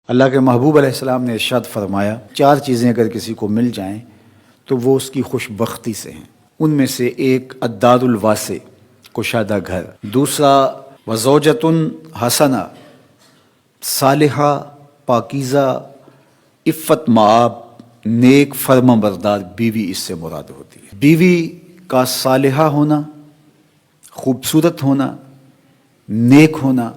اللہ کے محبوب علیہ السلام نے ارشاد فرمایا، چار چیزیں اگر کسی کو مل جائیں تو وہ اس کی خوش بختی سے ہیں۔ ان میں سے ایک الدار الواسع، کشادہ گھر، دوسرا وزوجۃ حسنہ، صالحہ پاکیزہ عفت مآب نیک فرما بردار بیوی اس سے مراد ہوتی ہے۔ بیوی کا صالحہ ہونا، خوبصورت ہونا، نیک ہونا،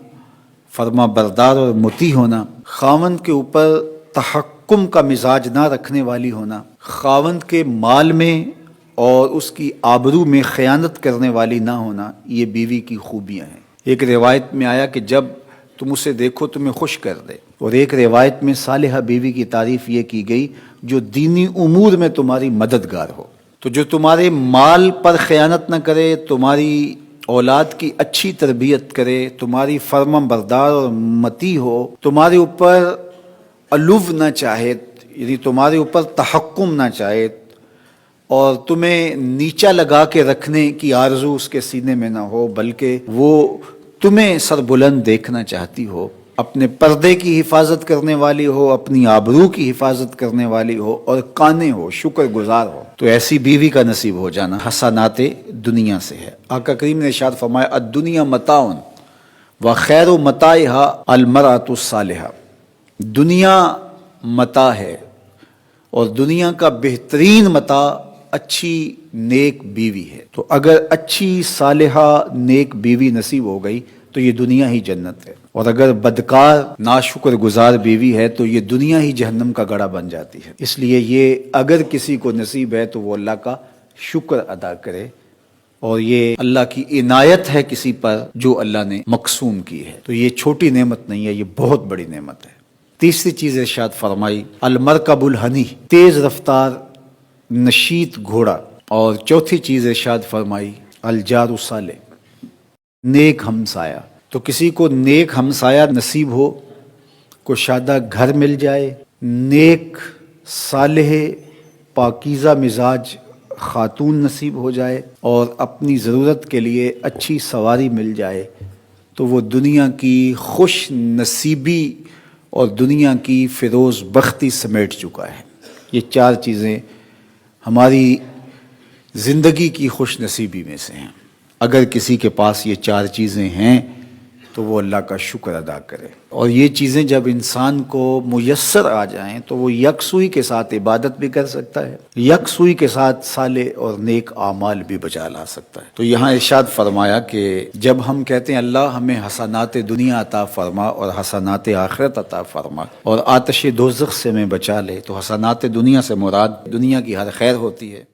فرما بردار اور مطیع ہونا، خاوند کے اوپر تحکم کا مزاج نہ رکھنے والی ہونا، خاوند کے مال میں اور اس کی آبرو میں خیانت کرنے والی نہ ہونا، یہ بیوی کی خوبیاں ہیں۔ ایک روایت میں آیا کہ جب تم اسے دیکھو تمہیں خوش کر دے، اور ایک روایت میں صالحہ بیوی کی تعریف یہ کی گئی جو دینی امور میں تمہاری مددگار ہو، تو جو تمہارے مال پر خیانت نہ کرے، تمہاری اولاد کی اچھی تربیت کرے، تمہاری فرما بردار اور مطیع ہو، تمہارے اوپر علو نہ چاہے، یعنی تمہارے اوپر تحکم نہ چاہے اور تمہیں نیچا لگا کے رکھنے کی آرزو اس کے سینے میں نہ ہو، بلکہ وہ تمہیں سربلند دیکھنا چاہتی ہو، اپنے پردے کی حفاظت کرنے والی ہو، اپنی آبرو کی حفاظت کرنے والی ہو اور قانع ہو، شکر گزار ہو، تو ایسی بیوی کا نصیب ہو جانا حسنات دنیا سے ہے۔ آقا کریم نے ارشاد فرمایا، الدنیا متاع وخیر متاعها المرأة الصالحہ، دنیا متاع ہے اور دنیا کا بہترین متاع اچھی نیک بیوی ہے۔ تو اگر اچھی صالحہ نیک بیوی نصیب ہو گئی تو یہ دنیا ہی جنت ہے، اور اگر بدکار ناشکر گزار بیوی ہے تو یہ دنیا ہی جہنم کا گڑھا بن جاتی ہے۔ اس لیے یہ اگر کسی کو نصیب ہے تو وہ اللہ کا شکر ادا کرے، اور یہ اللہ کی عنایت ہے کسی پر جو اللہ نے مقسوم کی ہے، تو یہ چھوٹی نعمت نہیں ہے، یہ بہت بڑی نعمت ہے۔ تیسری چیز ارشاد فرمائی، المرکب الحنی، تیز رفتار نشیط گھوڑا، اور چوتھی چیز ارشاد فرمائی الجار الصالح، نیک ہمسایہ۔ تو کسی کو نیک ہمسایہ نصیب ہو، کشادہ گھر مل جائے، نیک صالح پاکیزہ مزاج خاتون نصیب ہو جائے، اور اپنی ضرورت کے لیے اچھی سواری مل جائے، تو وہ دنیا کی خوش نصیبی اور دنیا کی فیروز بختی سمیٹ چکا ہے۔ یہ چار چیزیں ہماری زندگی کی خوش نصیبی میں سے ہیں۔ اگر کسی کے پاس یہ چار چیزیں ہیں تو وہ اللہ کا شکر ادا کرے، اور یہ چیزیں جب انسان کو میسر آ جائیں تو وہ یکسوئی کے ساتھ عبادت بھی کر سکتا ہے، یکسوئی کے ساتھ صالح اور نیک اعمال بھی بچا لا سکتا ہے۔ تو یہاں ارشاد فرمایا کہ جب ہم کہتے ہیں اللہ ہمیں حسنات دنیا عطا فرما اور حسنات آخرت عطا فرما اور آتش دوزخ سے میں بچا لے، تو حسنات دنیا سے مراد دنیا کی ہر خیر ہوتی ہے۔